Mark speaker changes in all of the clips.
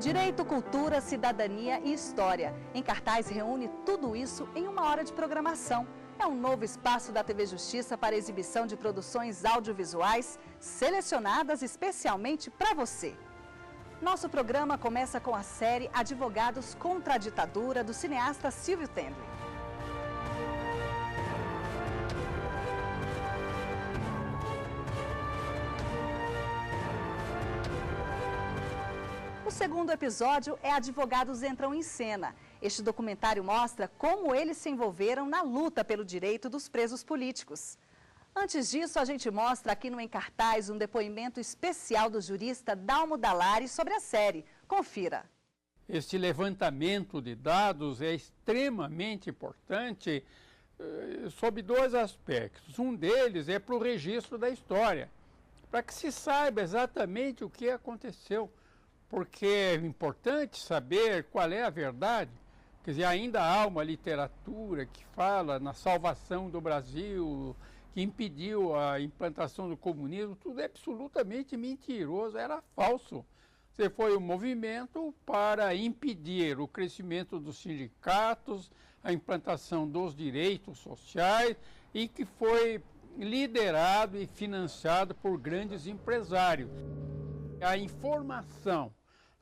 Speaker 1: Direito, cultura, cidadania e história. Em cartaz reúne tudo isso em uma hora de programação. É um novo espaço da TV Justiça para exibição de produções audiovisuais selecionadas especialmente para você. Nosso programa começa com a série Advogados contra a Ditadura, do cineasta Silvio Tendler. O segundo episódio é Advogados Entram em Cena. Este documentário mostra como eles se envolveram na luta pelo direito dos presos políticos. Antes disso, a gente mostra aqui no Em Cartaz um depoimento especial do jurista Dalmo Dallari sobre a série. Confira.
Speaker 2: Este levantamento de dados é extremamente importante sob dois aspectos. Um deles é para o registro da história, para que se saiba exatamente o que aconteceu. Porque é importante saber qual é a verdade. Quer dizer, ainda há uma literatura que fala na salvação do Brasil, que impediu a implantação do comunismo. Tudo é absolutamente mentiroso, era falso. Foi um movimento para impedir o crescimento dos sindicatos, a implantação dos direitos sociais e que foi liderado e financiado por grandes empresários. A informação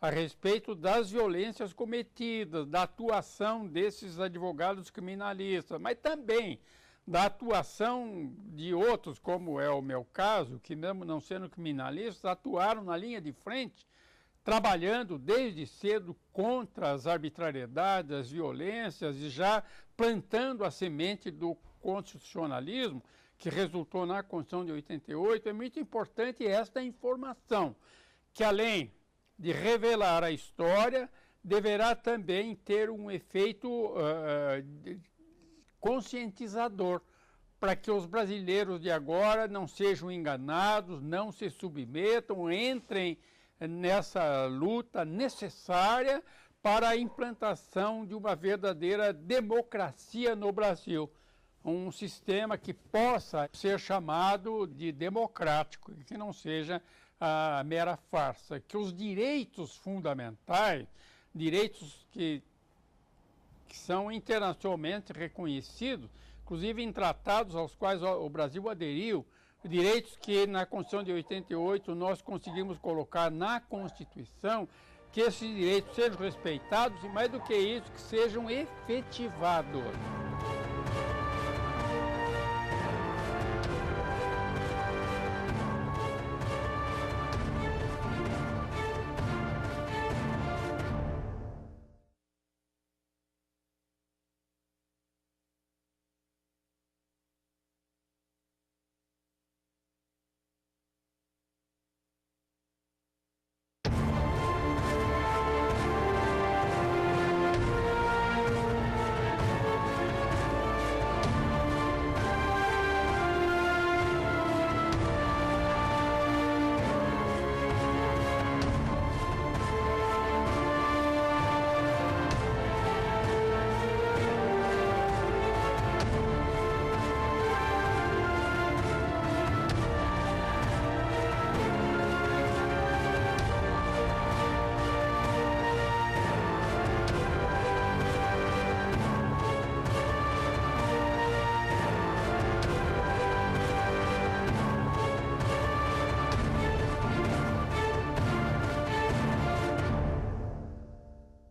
Speaker 2: a respeito das violências cometidas, da atuação desses advogados criminalistas, mas também da atuação de outros, como é o meu caso, que mesmo não sendo criminalistas, atuaram na linha de frente, trabalhando desde cedo contra as arbitrariedades, as violências e já plantando a semente do constitucionalismo, que resultou na Constituição de 88, é muito importante esta informação, que além de revelar a história, deverá também ter um efeito conscientizador, para que os brasileiros de agora não sejam enganados, não se submetam, entrem nessa luta necessária para a implantação de uma verdadeira democracia no Brasil. Um sistema que possa ser chamado de democrático, que não seja a mera farsa, que os direitos fundamentais, direitos que são internacionalmente reconhecidos, inclusive em tratados aos quais o Brasil aderiu, direitos que na Constituição de 88 nós conseguimos colocar na Constituição, que esses direitos sejam respeitados e, mais do que isso, que sejam efetivados.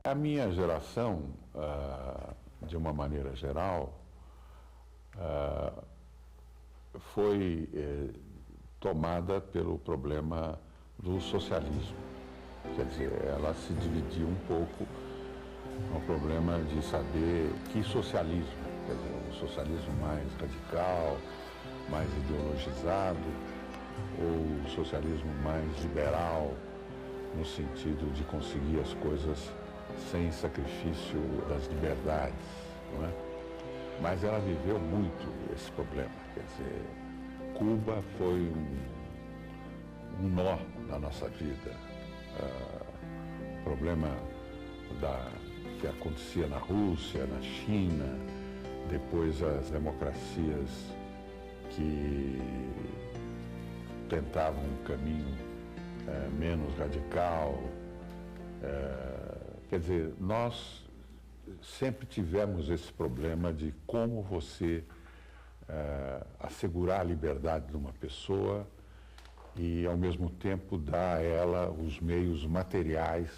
Speaker 3: A minha geração, de uma maneira geral, foi tomada pelo problema do socialismo. Quer dizer, ela se dividiu um pouco no problema de saber que socialismo, quer dizer, o socialismo mais radical, mais ideologizado, ou o socialismo mais liberal, no sentido de conseguir as coisas sem sacrifício das liberdades, não é? Mas ela viveu muito esse problema, quer dizer, Cuba foi um nó na nossa vida. O problema que acontecia na Rússia, na China, depois as democracias que tentavam um caminho menos radical, Quer dizer, nós sempre tivemos esse problema de como você assegurar a liberdade de uma pessoa e, ao mesmo tempo, dar a ela os meios materiais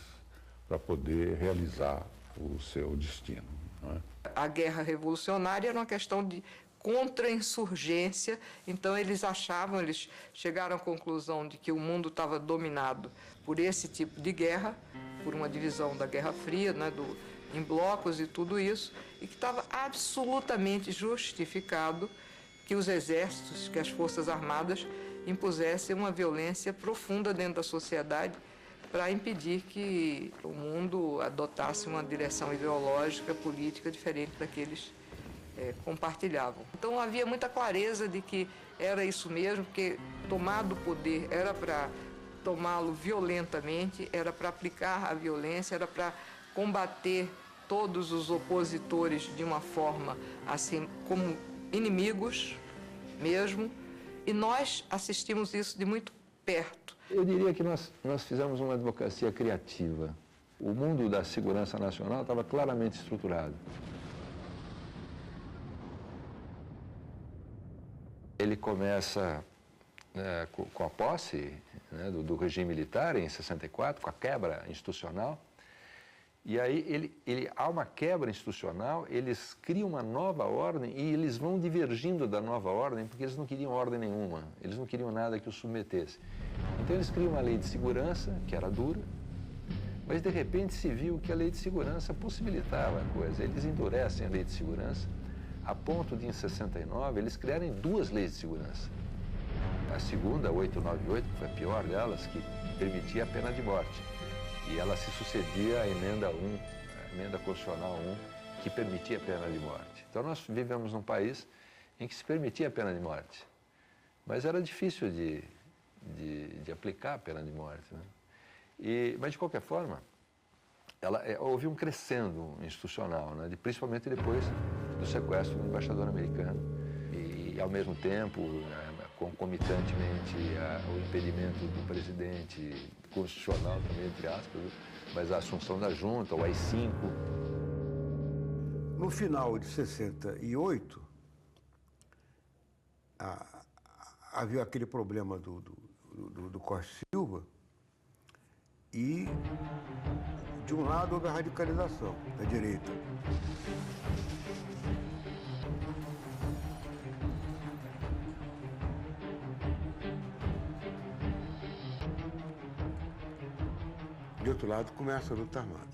Speaker 3: para poder realizar o seu destino. Não é?
Speaker 4: A guerra revolucionária era uma questão de contra-insurgência, então eles chegaram à conclusão de que o mundo estava dominado por esse tipo de guerra, por uma divisão da Guerra Fria, né, em blocos e tudo isso, e que estava absolutamente justificado que os exércitos, que as forças armadas impusessem uma violência profunda dentro da sociedade para impedir que o mundo adotasse uma direção ideológica, política diferente da que eles compartilhavam. Então havia muita clareza de que era isso mesmo, porque tomado o poder era para tomá-lo violentamente, era para aplicar a violência, era para combater todos os opositores de uma forma assim como inimigos mesmo, e nós assistimos isso de muito perto.
Speaker 5: Eu diria que nós fizemos uma democracia criativa. O mundo da segurança nacional estava claramente estruturado. Ele começa com a posse, né, do regime militar em 64, com a quebra institucional. E aí há uma quebra institucional, eles criam uma nova ordem e eles vão divergindo da nova ordem porque eles não queriam ordem nenhuma, eles não queriam nada que os submetesse. Então eles criam uma lei de segurança, que era dura, mas de repente se viu que a lei de segurança possibilitava a coisa. Eles endurecem a lei de segurança a ponto de, em 69, eles criarem duas leis de segurança. A segunda, a 898, que foi a pior delas, que permitia a pena de morte. E ela se sucedia à emenda 1, a emenda constitucional 1, que permitia a pena de morte. Então nós vivemos num país em que se permitia a pena de morte. Mas era difícil de aplicar a pena de morte, né? Mas, de qualquer forma, houve um crescendo institucional, né? Principalmente depois do sequestro do embaixador americano. E ao mesmo tempo, concomitantemente, o impedimento do presidente constitucional também, entre aspas, mas a assunção da junta, o AI-5.
Speaker 6: No final de 68, havia aquele problema do Costa Silva e, de um lado, houve a radicalização da direita. De outro lado, começa a luta armada.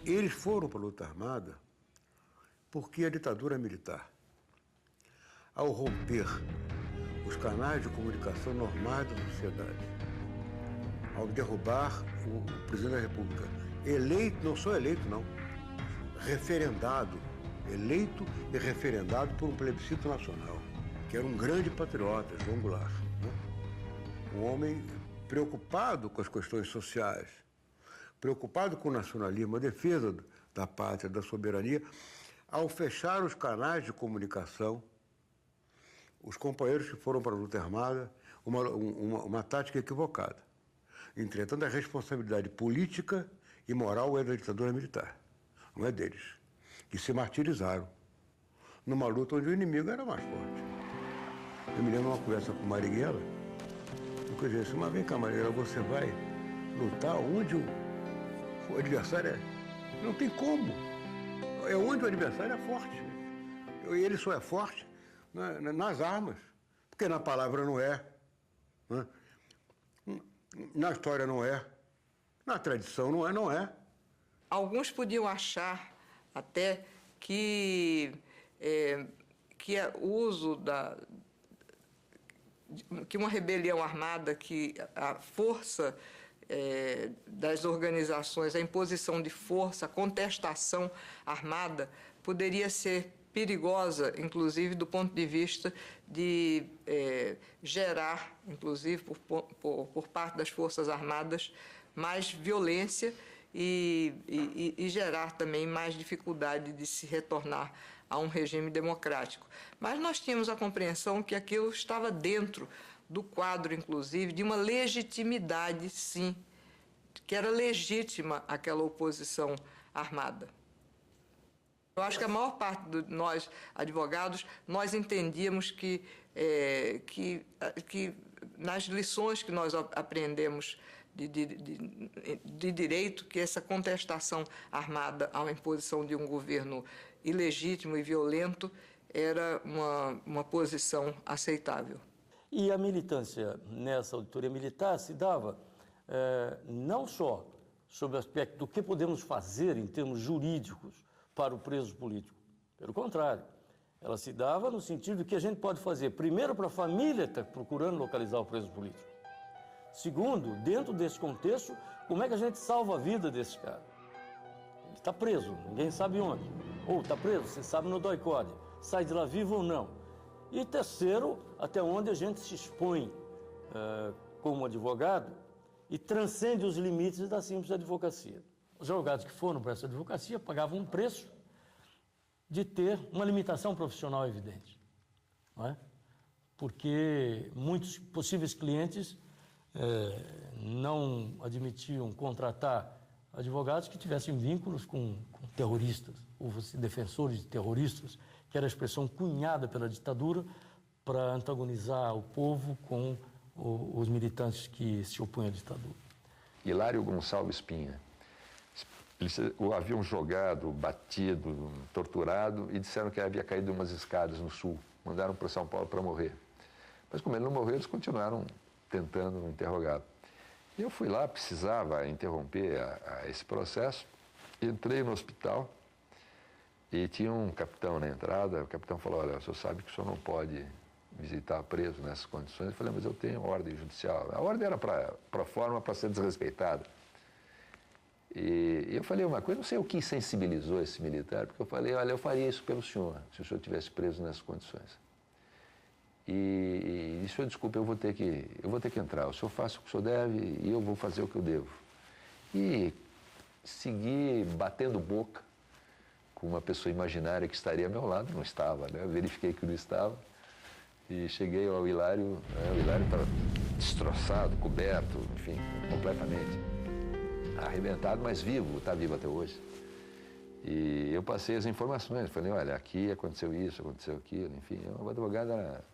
Speaker 6: Eles foram para a luta armada porque a ditadura militar, ao romper os canais de comunicação normais da sociedade, ao derrubar o presidente da República, eleito, não só eleito não, referendado, eleito e referendado por um plebiscito nacional, que era um grande patriota, João Goulart, né? Um homem preocupado com as questões sociais, preocupado com o nacionalismo, a defesa da pátria, da soberania. Ao fechar os canais de comunicação, os companheiros que foram para a luta armada, uma tática equivocada. Entretanto, a responsabilidade política e moral é da ditadura militar, não é deles, que se martirizaram numa luta onde o inimigo era mais forte. Eu me lembro de uma conversa com Marighella. Eu disse, mas vem cá, Marighella, você vai lutar onde o adversário é... Não tem como. É onde o adversário é forte. E ele só é forte nas armas, porque na palavra não é, né? Na história não é, na tradição não é.
Speaker 4: Alguns podiam achar até que o uso que uma rebelião armada, que a força das organizações, a imposição de força, a contestação armada poderia ser perigosa, inclusive do ponto de vista de gerar, inclusive por parte das Forças Armadas, mais violência e gerar também mais dificuldade de se retornar a um regime democrático. Mas nós tínhamos a compreensão que aquilo estava dentro do quadro, inclusive, de uma legitimidade, sim, que era legítima aquela oposição armada. Eu acho que a maior parte de nós, advogados, nós entendíamos que nas lições que nós aprendemos de direito, que essa contestação armada à imposição de um governo ilegítimo e violento era uma posição aceitável.
Speaker 7: E a militância nessa auditoria militar se dava não só sobre o aspecto do que podemos fazer em termos jurídicos para o preso político. Pelo contrário, ela se dava no sentido de que a gente pode fazer, primeiro, para a família que está procurando localizar o preso político. Segundo, dentro desse contexto, como é que a gente salva a vida desse cara? Ele está preso, ninguém sabe onde. Ou está preso, você sabe no doicode, sai de lá vivo ou não. E terceiro, até onde a gente se expõe como advogado e transcende os limites da simples advocacia. Os advogados que foram para essa advocacia pagavam um preço de ter uma limitação profissional evidente, não é? Porque muitos possíveis clientes não admitiam contratar advogados que tivessem vínculos com terroristas, ou defensores de terroristas, que era a expressão cunhada pela ditadura para antagonizar o povo com os militantes que se opunham à ditadura.
Speaker 5: Hilário Gonçalves Pinha. Eles o haviam jogado, batido, torturado e disseram que havia caído umas escadas no sul. Mandaram para São Paulo para morrer. Mas como ele não morreu, eles continuaram tentando interrogá-lo. Eu fui lá, precisava interromper esse processo. Entrei no hospital e tinha um capitão na entrada. O capitão falou, olha, o senhor sabe que o senhor não pode visitar preso nessas condições. Eu falei, mas eu tenho ordem judicial. A ordem era para forma para ser desrespeitada. E eu falei uma coisa, não sei o que sensibilizou esse militar, porque eu falei, olha, eu faria isso pelo senhor, se o senhor estivesse preso nessas condições. E o senhor, desculpe, eu vou ter que entrar, o senhor faça o que o senhor deve e eu vou fazer o que eu devo. E segui batendo boca com uma pessoa imaginária que estaria ao meu lado, não estava, né? Eu verifiquei que não estava e cheguei ao Hilário, né? O Hilário estava destroçado, coberto, enfim, completamente arrebentado, mas vivo, está vivo até hoje. E eu passei as informações, falei, olha, aqui aconteceu isso, aconteceu aquilo, enfim. O advogado era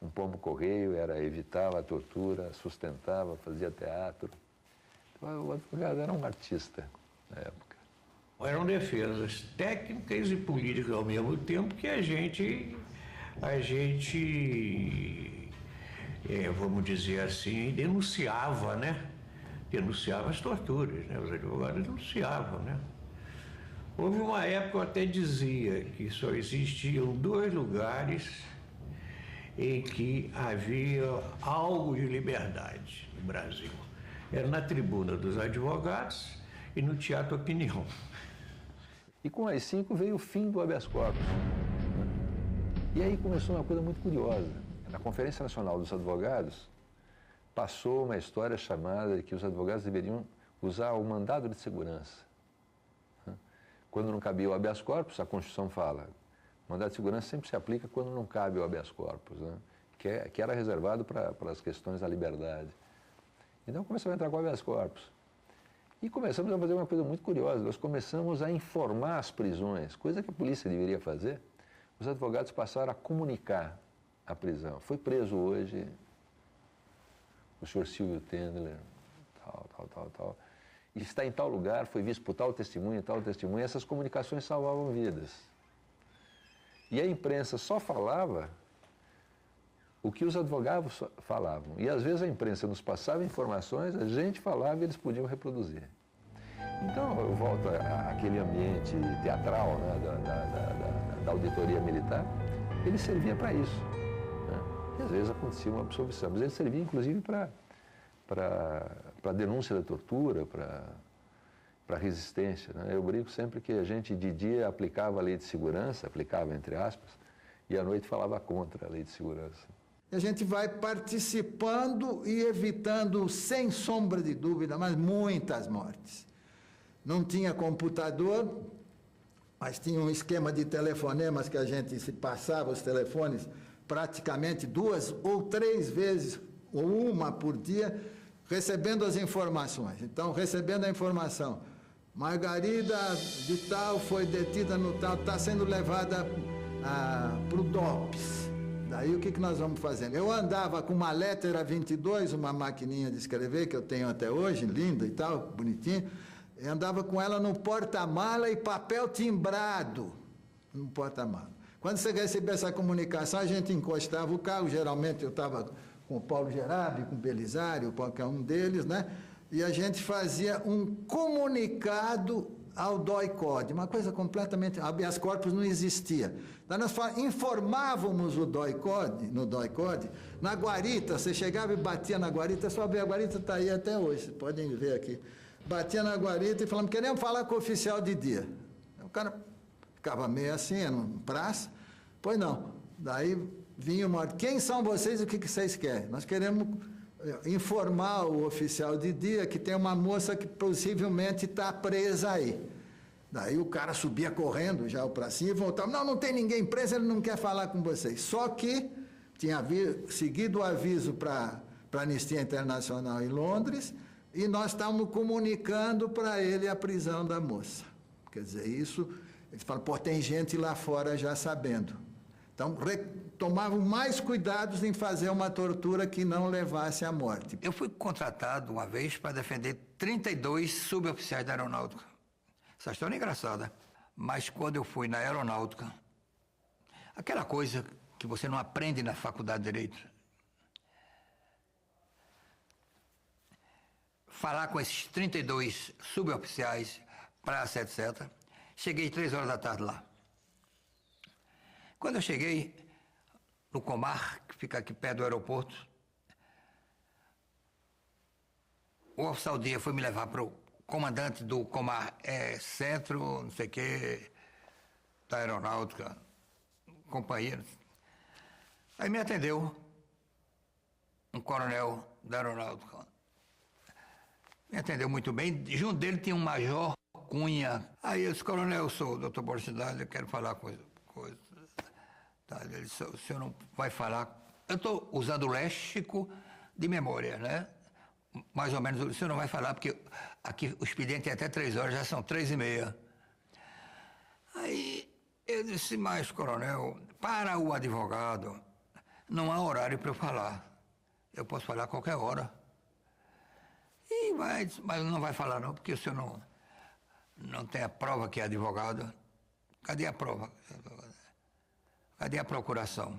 Speaker 5: um pombo-correio, evitava a tortura, sustentava, fazia teatro. Então, o advogado era um artista na época.
Speaker 8: Eram defesas técnicas e políticas ao mesmo tempo que a gente vamos dizer assim, denunciava, né? Denunciava as torturas, né? Os advogados denunciavam, né? Houve uma época, eu até dizia que só existiam 2 lugares em que havia algo de liberdade no Brasil. Era na tribuna dos advogados e no Teatro Opinião.
Speaker 5: E com as 5 veio o fim do habeas corpus. E aí começou uma coisa muito curiosa. Na Conferência Nacional dos Advogados, passou uma história chamada de que os advogados deveriam usar o mandado de segurança. Quando não cabia o habeas corpus, a Constituição fala, o mandado de segurança sempre se aplica quando não cabe o habeas corpus, né? que era reservado para as questões da liberdade. Então começamos a entrar com o habeas corpus. E começamos a fazer uma coisa muito curiosa, nós começamos a informar as prisões, coisa que a polícia deveria fazer. Os advogados passaram a comunicar a prisão. Foi preso hoje o senhor Silvio Tendler, tal. E está em tal lugar, foi visto por tal testemunha, essas comunicações salvavam vidas. E a imprensa só falava o que os advogados falavam. E às vezes a imprensa nos passava informações, a gente falava e eles podiam reproduzir. Então eu volto àquele ambiente teatral, né, da auditoria militar, ele servia para isso. E às vezes acontecia uma absolvição, mas ele servia inclusive para a denúncia da tortura, para a resistência. Né? Eu brinco sempre que a gente de dia aplicava a lei de segurança, aplicava entre aspas, e à noite falava contra a lei de segurança.
Speaker 9: A gente vai participando e evitando, sem sombra de dúvida, mas muitas mortes. Não tinha computador, mas tinha um esquema de telefonemas que a gente se passava os telefones praticamente 2 ou 3 vezes, ou uma por dia, recebendo as informações. Então, recebendo a informação, Margarida de tal foi detida no tal, está sendo levada para o DOPS. Daí o que nós vamos fazendo? Eu andava com uma Lettera 22, uma maquininha de escrever que eu tenho até hoje, linda e tal, bonitinha. Eu andava com ela no porta-mala e papel timbrado no porta-mala. Quando você recebia essa comunicação, a gente encostava o carro, geralmente eu estava com o Paulo Gerabi, com o Belisário, qualquer um deles, né? E a gente fazia um comunicado ao DOI-CODE, uma coisa completamente... habeas corpus não existia. Então, nós informávamos o DOI-CODE, no DOI-CODE, na guarita, você chegava e batia na guarita, só ver, a guarita está aí até hoje, vocês podem ver aqui. Batia na guarita e falamos, queremos falar com o oficial de dia. O cara ficava meio assim, era uma praça, pois não. Daí vinha uma... Quem são vocês e o que vocês querem? Nós queremos informar o oficial de dia que tem uma moça que possivelmente está presa aí. Daí o cara subia correndo já para cima e voltava. Não tem ninguém preso, ele não quer falar com vocês. Só que tinha seguido o aviso para a Anistia Internacional em Londres e nós estávamos comunicando para ele a prisão da moça. Quer dizer, isso... Eles falam, pô, tem gente lá fora já sabendo. Então, tomavam mais cuidados em fazer uma tortura que não levasse à morte.
Speaker 10: Eu fui contratado uma vez para defender 32 suboficiais da aeronáutica. Essa história é engraçada. Mas quando eu fui na aeronáutica, aquela coisa que você não aprende na faculdade de Direito, falar com esses 32 suboficiais, praça, etc., cheguei 3 horas da tarde lá. Quando eu cheguei no Comar, que fica aqui perto do aeroporto, o oficial dia foi me levar para o comandante do Comar Centro, não sei o quê, da aeronáutica, companheiro. Aí me atendeu um coronel da aeronáutica. Me atendeu muito bem. Junto dele tinha um major Cunha. Aí eu disse, coronel, eu sou o doutor Boris Cidade, eu quero falar coisa. Tá, ele disse, o senhor não vai falar... Eu estou usando o léxico de memória, né? Mais ou menos, o senhor não vai falar, porque aqui o expediente é até 3 horas, já são 3h30. Aí eu disse, mas, coronel, para o advogado, não há horário para eu falar. Eu posso falar a qualquer hora. E mas não vai falar não, porque o senhor não tem a prova que é advogado. Cadê a prova? Cadê a procuração?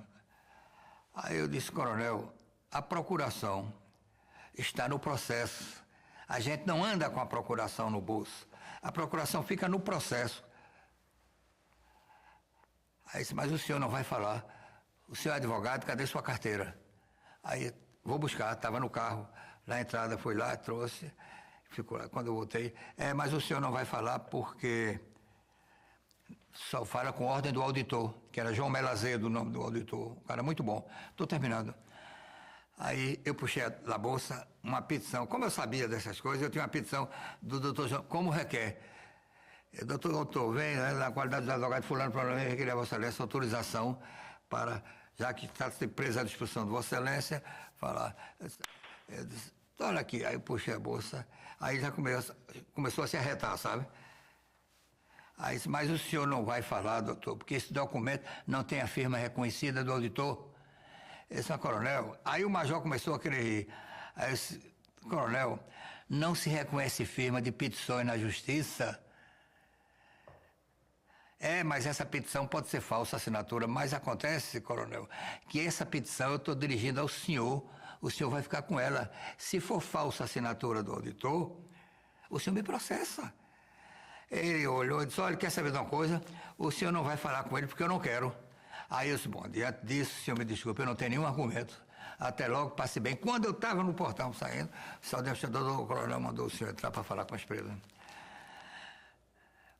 Speaker 10: Aí eu disse, coronel, a procuração está no processo. A gente não anda com a procuração no bolso. A procuração fica no processo. Aí disse, mas o senhor não vai falar. O senhor é advogado, cadê sua carteira? Aí, vou buscar, estava no carro. Na entrada, fui lá, trouxe, ficou lá. Quando eu voltei, mas o senhor não vai falar porque só fala com ordem do auditor, que era João Melazedo, o nome do auditor, um cara muito bom. Estou terminando. Aí eu puxei da bolsa uma petição. Como eu sabia dessas coisas, eu tinha uma petição do doutor João, como requer. Doutor, vem, né, na qualidade do advogado fulano, provavelmente requerer a Vossa Excelência autorização para, já que está presa à disposição de Vossa Excelência, falar. Eu disse, olha aqui, aí eu puxei a bolsa, aí já começou a se arretar, sabe? Aí disse, mas o senhor não vai falar, doutor, porque esse documento não tem a firma reconhecida do auditor. Esse é o coronel. Aí o major começou a querer rir. Aí eu disse, coronel, não se reconhece firma de petições na justiça? Mas essa petição pode ser falsa assinatura, mas acontece, coronel, que essa petição eu estou dirigindo ao senhor, o senhor vai ficar com ela. Se for falsa assinatura do auditor, o senhor me processa. Ele olhou e disse, olha, quer saber de uma coisa? O senhor não vai falar com ele porque eu não quero. Aí eu disse, bom, diante disso, senhor me desculpe, eu não tenho nenhum argumento. Até logo, passe bem. Quando eu estava no portão saindo, o soldado do coronel mandou o senhor entrar para falar com as presas.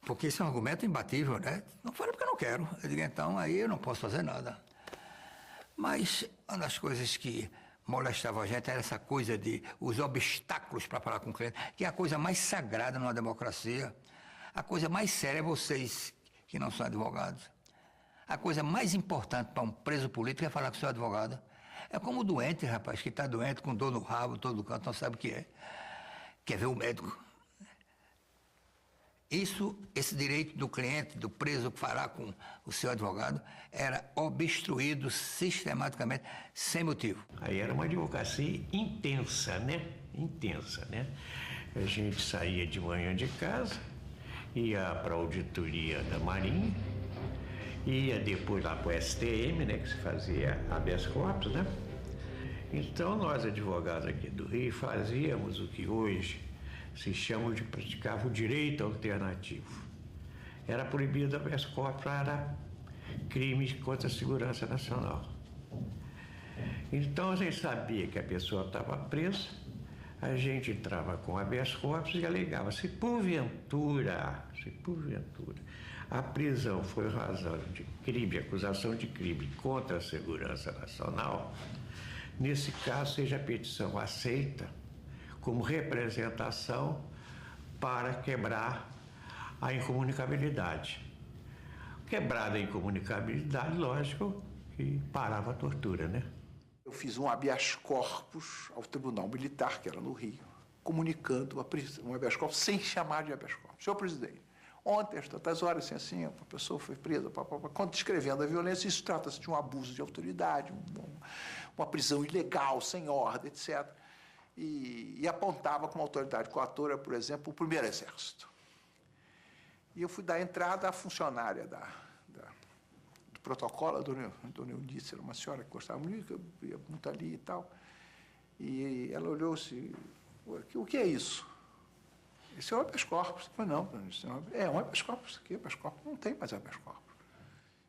Speaker 10: Porque isso é um argumento imbatível, né? Não fala porque eu não quero. Eu digo, então, aí eu não posso fazer nada. Mas uma das coisas que molestava a gente era essa coisa de os obstáculos para falar com o cliente, que é a coisa mais sagrada numa democracia. A coisa mais séria é vocês, que não são advogados. A coisa mais importante para um preso político é falar com o seu advogado. É como o doente, rapaz, que está doente com dor no rabo, todo canto, não sabe o que é. Quer ver o médico. Esse direito do cliente, do preso, falar com o seu advogado, era obstruído sistematicamente, sem motivo.
Speaker 8: Aí era uma advocacia intensa, né? Intensa, né? A gente saía de manhã de casa, ia para a auditoria da Marinha, ia depois lá para o STM, né? Que se fazia habeas corpus, né? Então, nós, advogados aqui do Rio, fazíamos o que hoje se chama de praticar o direito alternativo. Era proibido habeas corpus para crimes contra a segurança nacional. Então, a gente sabia que a pessoa estava presa, a gente entrava com habeas corpus e alegava, se porventura, a prisão foi razão de crime, acusação de crime contra a segurança nacional, nesse caso, seja a petição aceita como representação para quebrar a incomunicabilidade. Quebrada a incomunicabilidade, lógico que parava a tortura, né?
Speaker 11: Eu fiz um habeas corpus ao Tribunal Militar, que era no Rio, comunicando um habeas corpus sem chamar de habeas corpus. Senhor presidente, ontem, às tantas horas, assim, a pessoa foi presa, descrevendo a violência, isso trata-se de um abuso de autoridade, uma prisão ilegal, sem ordem, etc. E apontava como autoridade coatora, por exemplo, o Primeiro Exército. E eu fui dar entrada à funcionária do protocolo, a dona Eunice, era uma senhora que gostava muito, eu ia muito ali e tal. E ela olhou-se, o que é isso? Esse é um habeas corpus. Eu falei, não, é um habeas corpus aqui, habeas corpus, não tem mais habeas corpus.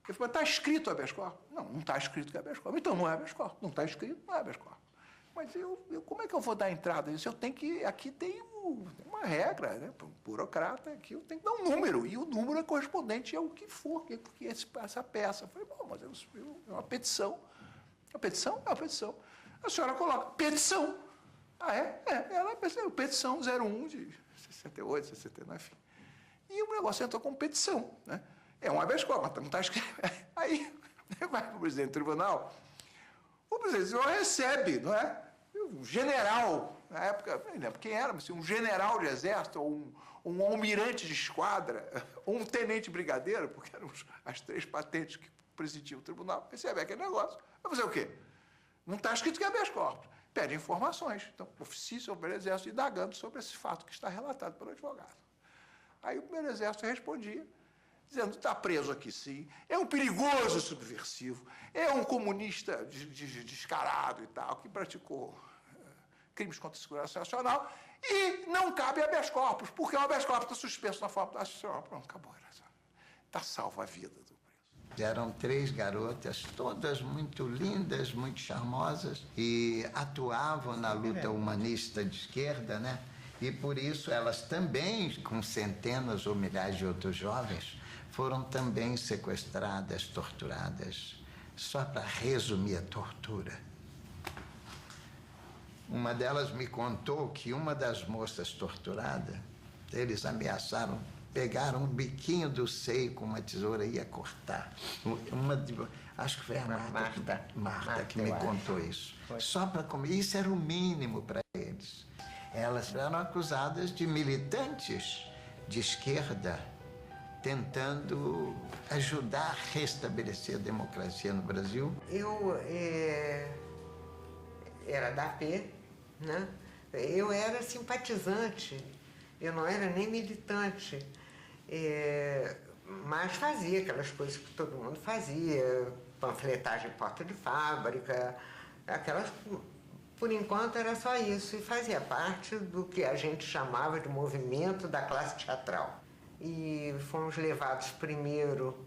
Speaker 11: Eu falei, mas está escrito habeas corpus? Não está escrito que é habeas corpus. Então não é habeas corpus, não está escrito, não é habeas corpus. Mas como é que eu vou dar entrada nisso? Eu tenho que, aqui tem uma regra, né? Para um burocrata, aqui eu tenho que dar um número, e o número é correspondente ao que for, que é essa peça. Eu falei, bom, mas é uma petição. A petição é uma petição. A senhora coloca, petição. Ah, é? Ela é petição 01 de 68, 69, enfim. E o negócio entrou como petição, né? É um habeas corpus, mas não está escrito. Aí, vai para o presidente do tribunal, o presidente recebe, não é? Um general, na época, não lembro quem era, mas um general de exército, ou um almirante de esquadra, ou um tenente brigadeiro, porque eram as 3 patentes que presidiam o tribunal, recebe aquele negócio. Vai fazer o quê? Não está escrito que é habeas corpus. Pede informações. Então, oficia sobre o exército indagando sobre esse fato que está relatado pelo advogado. Aí o primeiro exército respondia, dizendo, está preso aqui sim, é um perigoso subversivo, é um comunista descarado e tal, que praticou crimes contra a segurança nacional e não cabe habeas corpus, porque o habeas corpus está suspenso na forma da senhora. Pronto, acabou. Está salva a vida do preso.
Speaker 9: Eram 3 garotas, todas muito lindas, muito charmosas, e atuavam na luta humanista de esquerda, né? E por isso elas também, com centenas ou milhares de outros jovens, foram também sequestradas, torturadas. Só para resumir a tortura. Uma delas me contou que uma das moças torturadas, eles ameaçaram, pegaram um biquinho do seio com uma tesoura e ia cortar. Acho que foi a Marta que me contou isso. Só para comer. Isso era o mínimo para eles. Elas eram acusadas de militantes de esquerda, tentando ajudar a restabelecer a democracia no Brasil.
Speaker 4: Eu era da AP, né? Eu era simpatizante, eu não era nem militante, mas fazia aquelas coisas que todo mundo fazia, panfletagem em porta de fábrica, aquelas... Por enquanto era só isso, e fazia parte do que a gente chamava de movimento da classe teatral. E fomos levados primeiro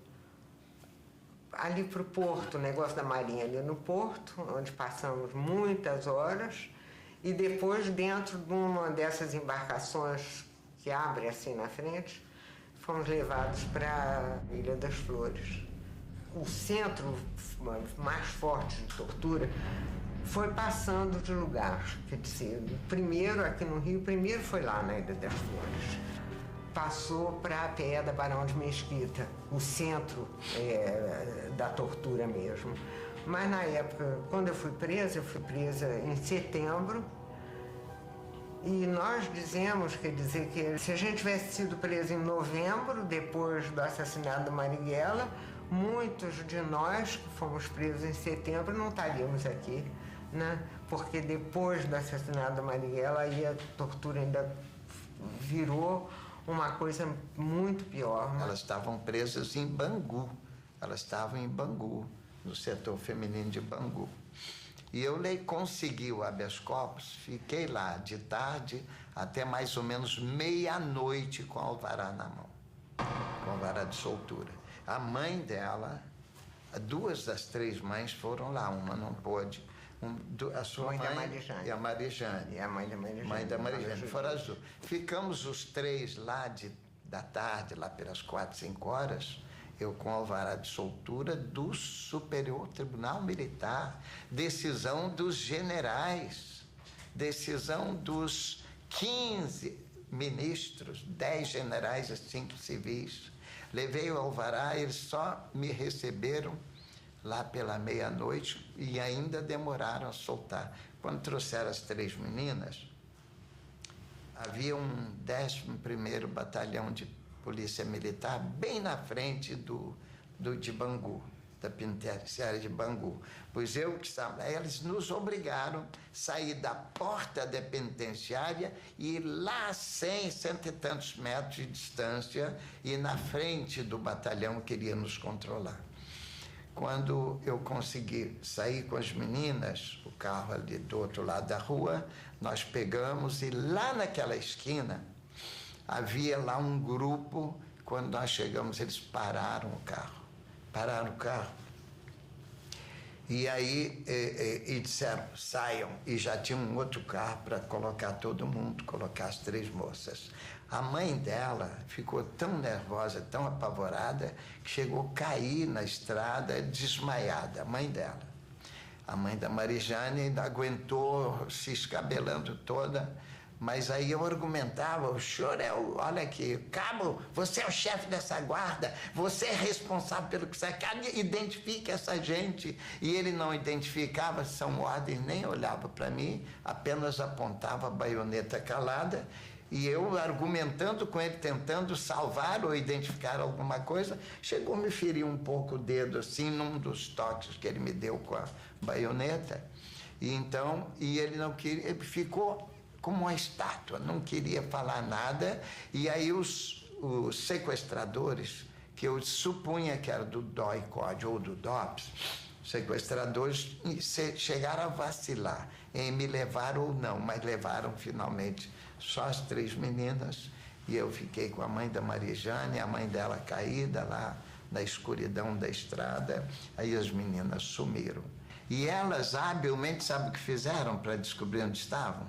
Speaker 4: ali para o porto, o negócio da Marinha ali no porto, onde passamos muitas horas, e depois dentro de uma dessas embarcações que abre assim na frente, fomos levados para a Ilha das Flores. O centro mais forte de tortura foi passando de lugar. Quer dizer, primeiro aqui no Rio, primeiro foi lá na Ilha das Flores. Passou para a Pedra Barão de Mesquita, o centro da tortura mesmo.
Speaker 12: Mas na época, quando eu fui presa em setembro. E nós dizemos, quer dizer, que se a gente tivesse sido preso em novembro, depois do assassinato da Marighella, muitos de nós que fomos presos em setembro não estaríamos aqui, né? Porque depois do assassinato da Marighella, aí a tortura ainda virou uma coisa muito pior. Né?
Speaker 13: Elas estavam presas em Bangu. Elas estavam em Bangu, no setor feminino de Bangu. E eu consegui o habeas corpus, fiquei lá de tarde até mais ou menos meia-noite com o alvará na mão, com o alvará de soltura. A mãe dela, 2 das 3 mães foram lá, uma não pôde. A sua mãe
Speaker 12: da Marijane.
Speaker 13: E a Marijane.
Speaker 12: E a mãe da Marijane.
Speaker 13: Mãe da Marijane, foram as 2. Ficamos os 3 lá da tarde, lá pelas 4, 5 horas, eu com alvará de soltura do Superior Tribunal Militar, decisão dos generais, decisão dos 15 ministros, 10 generais e 5 civis. Levei o alvará, eles só me receberam lá pela meia-noite e ainda demoraram a soltar. Quando trouxeram as 3 meninas, havia um 11º Batalhão de Polícia Militar bem na frente de Bangu, da penitenciária de Bangu. Pois eu que estava lá, eles nos obrigaram a sair da porta da penitenciária e ir lá a 100, 100 e tantos metros de distância e na frente do batalhão queria nos controlar. Quando eu consegui sair com as meninas, o carro ali do outro lado da rua, nós pegamos e lá naquela esquina havia lá um grupo. Quando nós chegamos, eles pararam o carro. E aí e disseram, saiam. E já tinha um outro carro para colocar todo mundo, colocar as 3 moças. A mãe dela ficou tão nervosa, tão apavorada, que chegou a cair na estrada desmaiada, a mãe dela. A mãe da Marijane ainda aguentou se escabelando toda. Mas aí eu argumentava, o senhor olha aqui, cabo, você é o chefe dessa guarda, você é responsável pelo que você quer, identifique essa gente. E ele não identificava, são ordens, nem olhava para mim, apenas apontava a baioneta calada, e eu argumentando com ele, tentando salvar ou identificar alguma coisa, chegou a me ferir um pouco o dedo, assim, num dos toques que ele me deu com a baioneta. E então, ele não queria, ele ficou como uma estátua, não queria falar nada. E aí os sequestradores, que eu supunha que era do DOI-CODE ou do DOPS, sequestradores chegaram a vacilar em me levar ou não, mas levaram finalmente só as 3 meninas, e eu fiquei com a mãe da Marijane, a mãe dela caída lá na escuridão da estrada. Aí as meninas sumiram. E elas habilmente, sabe o que fizeram para descobrir onde estavam?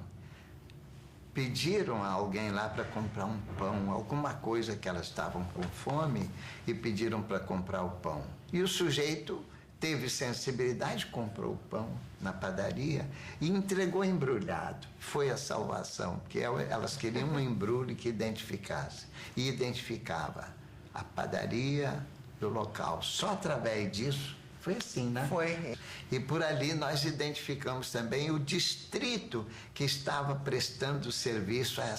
Speaker 13: Pediram a alguém lá para comprar um pão, alguma coisa que elas estavam com fome, e pediram para comprar o pão. E o sujeito teve sensibilidade, comprou o pão na padaria e entregou embrulhado. Foi a salvação, porque elas queriam um embrulho que identificasse. E identificava a padaria do local. Só através disso, foi assim, né?
Speaker 12: Foi.
Speaker 13: E por ali nós identificamos também o distrito que estava prestando serviço a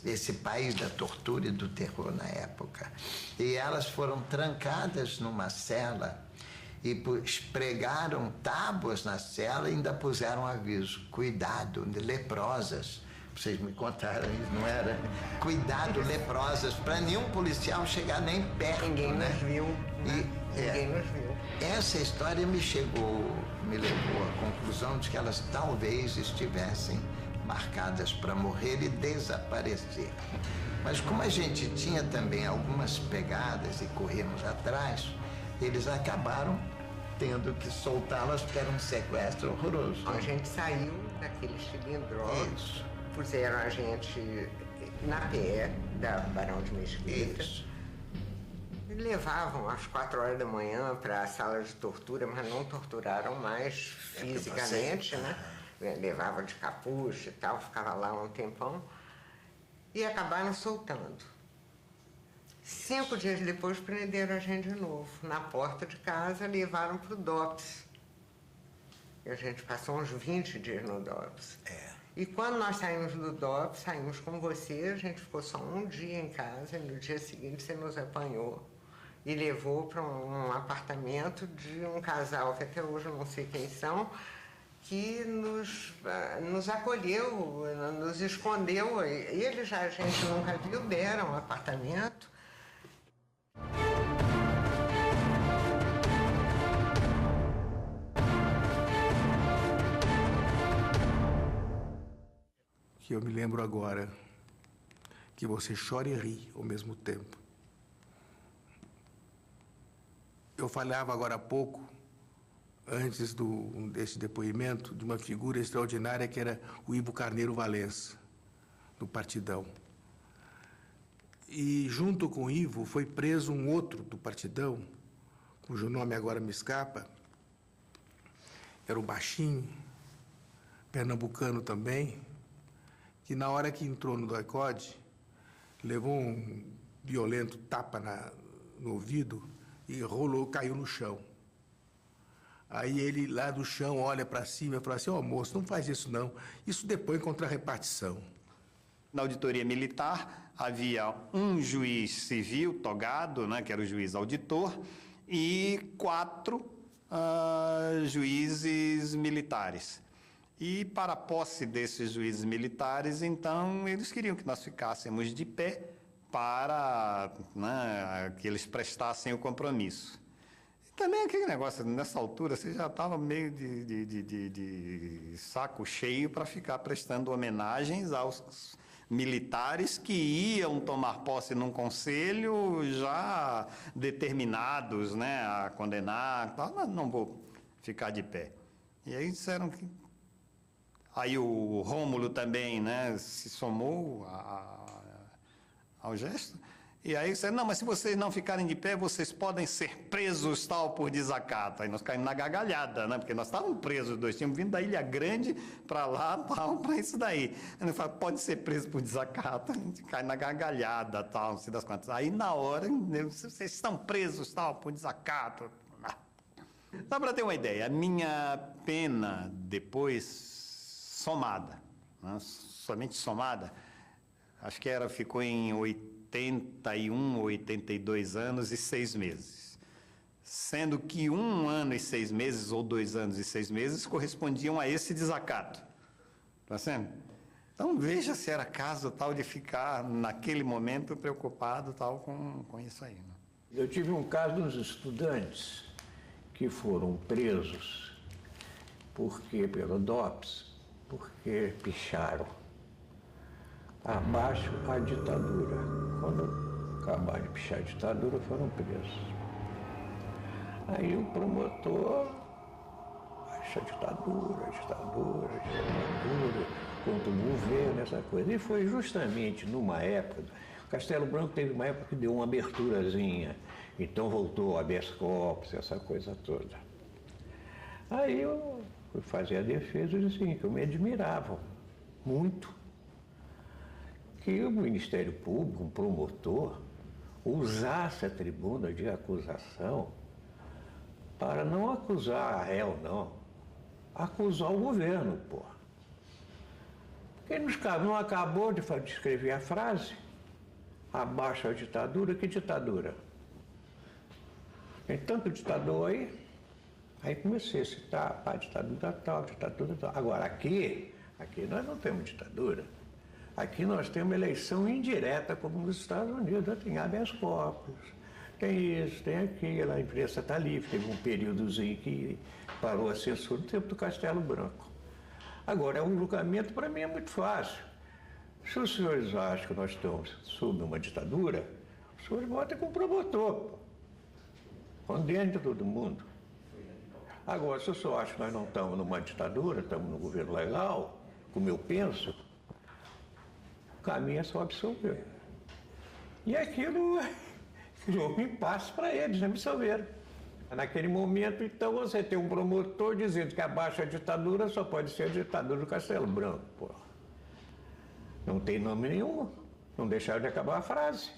Speaker 13: esse país da tortura e do terror na época. E elas foram trancadas numa cela e pregaram tábuas na cela e ainda puseram aviso: cuidado, leprosas. Vocês me contaram isso, não era? Cuidado, leprosas, para nenhum policial chegar nem perto.
Speaker 12: Ninguém
Speaker 13: né?
Speaker 12: nos viu. Ninguém nos viu.
Speaker 13: Essa história me levou à conclusão de que elas talvez estivessem marcadas para morrer e desaparecer. Mas como a gente tinha também algumas pegadas e corremos atrás, eles acabaram tendo que soltá-las, porque era um sequestro horroroso.
Speaker 12: A gente saiu daquele cilindro.
Speaker 13: Isso.
Speaker 12: Puseram a gente na PE da Barão de Mesquita.
Speaker 13: Isso.
Speaker 12: Levavam às 4 horas da manhã para a sala de tortura, mas não torturaram mais fisicamente, né? Levavam de capucha e tal, ficava lá um tempão. E acabaram soltando. 5 dias depois prenderam a gente de novo. Na porta de casa, levaram para o DOPS. E a gente passou uns 20 dias no DOPS. E quando nós saímos do DOPS, saímos com você, a gente ficou só um dia em casa, e no dia seguinte você nos apanhou e levou para um apartamento de um casal, que até hoje eu não sei quem são, que nos acolheu, nos escondeu. Eles já a gente nunca viu, deram um apartamento.
Speaker 11: Que eu me lembro agora, que você chora e ri ao mesmo tempo. Eu falava agora há pouco, antes desse depoimento, de uma figura extraordinária que era o Ivo Carneiro Valença, do Partidão. E junto com o Ivo foi preso um outro do Partidão, cujo nome agora me escapa, era o Baixinho, pernambucano também, que na hora que entrou no doicode, levou um violento tapa no ouvido e caiu no chão. Aí ele, lá do chão, olha para cima e fala assim: ó, moço, não faz isso não, isso depõe contra a repartição.
Speaker 14: Na auditoria militar havia um juiz civil, togado, né, que era o juiz auditor, e 4 juízes militares. E para a posse desses juízes militares, então, eles queriam que nós ficássemos de pé para, né, que eles prestassem o compromisso. E também aquele negócio, nessa altura, você já estava meio de saco cheio para ficar prestando homenagens aos militares que iam tomar posse num conselho já determinados, né, a condenar, não vou ficar de pé. E aí disseram que... Aí o Rômulo também, né, se somou ao gesto. E aí disseram: não, mas se vocês não ficarem de pé, vocês podem ser presos, tal, por desacato. Aí nós caímos na gargalhada, né, porque nós estávamos presos, dois, tínhamos vindo da Ilha Grande para lá, tal, para isso daí. Ele fala: pode ser preso por desacato. A gente cai na gargalhada, tal, não sei das quantas. Aí na hora, vocês estão presos, tal, por desacato. Só para ter uma ideia, a minha pena depois... somada, né? Somente somada, acho que ficou em 81, 82 anos e 6 meses. Sendo que 1 ano e 6 meses, ou 2 anos e 6 meses, correspondiam a esse desacato. Tá certo? Então, veja se era caso tal de ficar, naquele momento, preocupado tal, com isso aí. Né?
Speaker 8: Eu tive um caso dos estudantes que foram presos pelo DOPS, porque picharam abaixo a ditadura. Quando acabaram de pichar a ditadura, foram presos. Aí o promotor, baixa a ditadura, contra o governo, essa coisa. E foi justamente numa época, Castelo Branco teve uma época que deu uma aberturazinha, então voltou habeas corpus, essa coisa toda. Aí eu fui fazer a defesa e disse assim, que eu me admirava muito que o Ministério Público, um promotor, usasse a tribuna de acusação para não acusar a réu, não. Acusar o governo, pô. Porque não acabou de escrever a frase, abaixo a ditadura, que ditadura? Tem tanto ditador aí. Aí comecei a citar, ditadura tal. Agora, aqui nós não temos ditadura. Aqui nós temos eleição indireta, como nos Estados Unidos. Tem habeas corpus, tem isso, tem aquilo, a imprensa está livre. Teve um períodozinho que parou a censura no tempo do Castelo Branco. Agora, um julgamento para mim é muito fácil. Se os senhores acham que nós estamos sob uma ditadura, os senhores votem com o promotor. Condene todo mundo. Agora, se o senhor acha que nós não estamos numa ditadura, estamos num governo legal, como eu penso, o caminho é só absolver. E aquilo criou um impasse para eles, né? Absolveram. Naquele momento, então, você tem um promotor dizendo que abaixo a ditadura só pode ser a ditadura do Castelo Branco. Pô. Não tem nome nenhum, não deixaram de acabar a frase.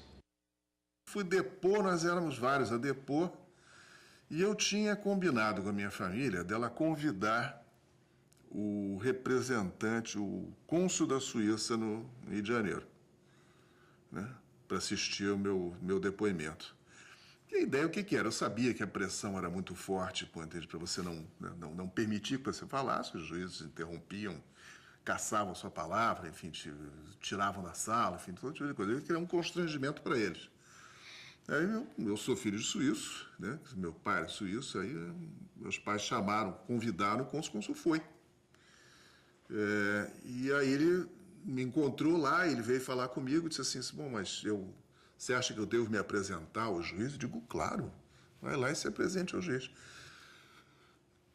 Speaker 15: Fui depor, nós éramos vários a depor, e eu tinha combinado com a minha família dela convidar o representante, o cônsul da Suíça no Rio de Janeiro, né, para assistir ao meu depoimento. E a ideia, o que era? Eu sabia que a pressão era muito forte para você não permitir que você falasse, os juízes interrompiam, caçavam sua palavra, enfim, tiravam da sala, enfim, todo tipo de coisa. Eu queria um constrangimento para eles. Aí eu sou filho de suíço, né? Meu pai era suíço, aí meus pais chamaram, convidaram, o cônsul foi. E aí ele me encontrou lá, ele veio falar comigo e disse assim, bom, mas você acha que eu devo me apresentar ao juiz? Eu digo, claro, vai lá e se apresente ao juiz.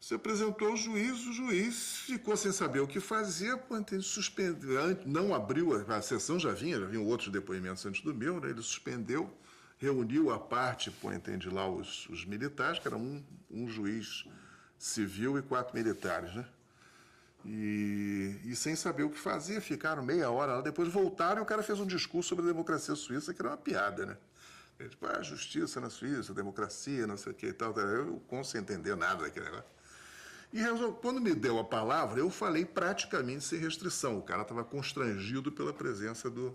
Speaker 15: Se apresentou ao juiz, o juiz ficou sem saber o que fazer, suspendeu, não abriu, a sessão já vinha outros depoimentos antes do meu, né? Ele suspendeu, reuniu à parte, entende lá, os militares, que era um juiz civil e 4 militares, né? E sem saber o que fazer, ficaram meia hora lá, depois voltaram e o cara fez um discurso sobre a democracia suíça, que era uma piada, né? Ele, tipo, a justiça na Suíça, a democracia, não sei o que e tal, eu sem entender nada daquele negócio. E quando me deu a palavra, eu falei praticamente sem restrição, o cara estava constrangido pela presença do...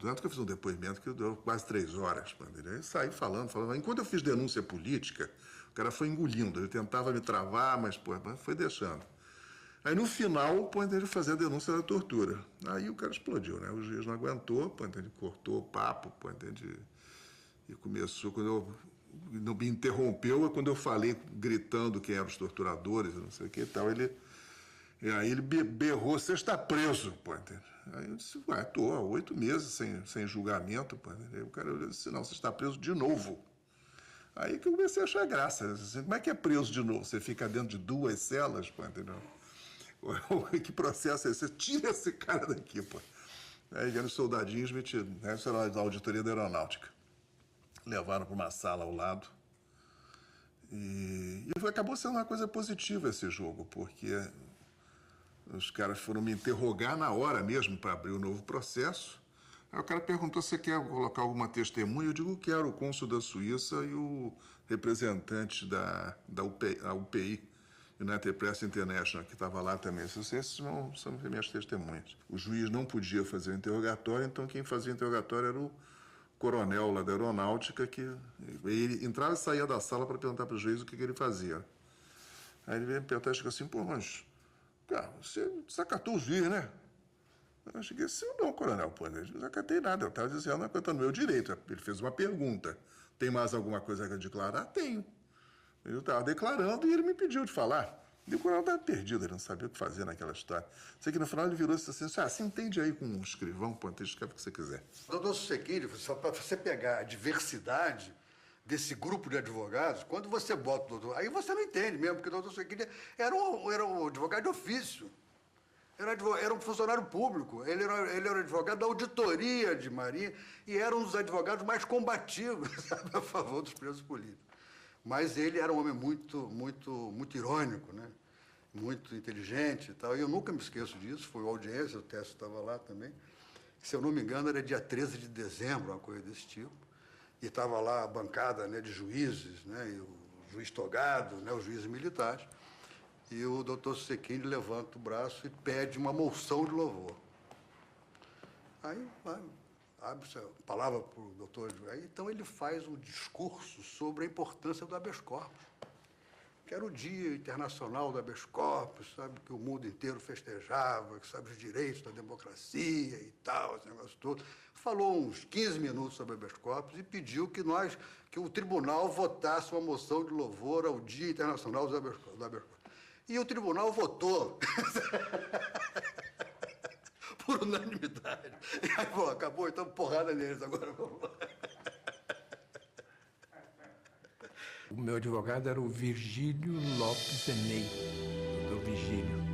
Speaker 15: Tanto que eu fiz um depoimento que durou quase 3 horas. Ele saí falando. Enquanto eu fiz denúncia política, o cara foi engolindo. Ele tentava me travar, mas foi deixando. Aí, no final, ele fazia a denúncia da tortura. Aí o cara explodiu, né? O juiz não aguentou, ele cortou o papo, e começou, não me interrompeu, quando eu falei, gritando quem eram os torturadores, não sei o que e tal, aí ele berrou, você está preso, Aí eu disse, estou há 8 meses sem julgamento, Aí o cara disse, não, você está preso de novo. Aí que eu comecei a achar graça. Assim, como é que é preso de novo? Você fica dentro de 2 celas, entendeu? Que processo é esse? Você tira esse cara daqui, Aí vieram os soldadinhos, essa era a auditoria da aeronáutica. Levaram para uma sala ao lado. E acabou sendo uma coisa positiva esse jogo, porque os caras foram me interrogar na hora mesmo para abrir o novo processo. Aí o cara perguntou se você quer colocar alguma testemunha. Eu digo que era o cônsul da Suíça e o representante da UPI, United Press International, que estava lá também. Esses não são minhas testemunhas. O juiz não podia fazer o interrogatório, então quem fazia o interrogatório era o coronel lá da aeronáutica, que ele entrava e saía da sala para perguntar para o juiz o que ele fazia. Aí ele veio me perguntar e chegou assim, mas... Cara, você desacatou o juiz, né? Eu cheguei assim, não, coronel, eu não desacatei nada. Eu estava dizendo que eu estou no meu direito. Ele fez uma pergunta. Tem mais alguma coisa a declarar? Tenho. Eu estava declarando e ele me pediu de falar. E o coronel estava perdido, ele não sabia o que fazer naquela história. Sei que no final ele virou e disse assim, você entende aí com um escrivão, escreve o que você quiser.
Speaker 16: Doutor Susequilho, só para você pegar a diversidade desse grupo de advogados, quando você bota o doutor... Aí você não entende mesmo, porque o doutor Susequilho era um advogado de ofício. Era um funcionário público. Ele era advogado da auditoria de Marinha e era um dos advogados mais combativos, sabe, a favor dos presos políticos. Mas ele era um homem muito irônico, né? Muito inteligente e tal. E eu nunca me esqueço disso. Foi uma audiência, o Técio estava lá também. Se eu não me engano, era dia 13 de dezembro, uma coisa desse tipo. E estava lá a bancada, né, de juízes, né, e o juiz Togado, né, os juízes militares. E o doutor Susequilho levanta o braço e pede uma moção de louvor. Aí abre-se a palavra para o doutor. Então ele faz um discurso sobre a importância do habeas corpus, que era o Dia Internacional do Habeas Corpus, sabe, que o mundo inteiro festejava, que sabe os direitos da democracia e tal, esse negócio todo. Falou uns 15 minutos sobre habeas corpus e pediu que o tribunal votasse uma moção de louvor ao Dia Internacional do Habeas Corpus. E o tribunal votou por unanimidade. E aí, pô, acabou, então porrada neles agora.
Speaker 17: O meu advogado era o Virgílio Lopes Enei, doutor Virgílio.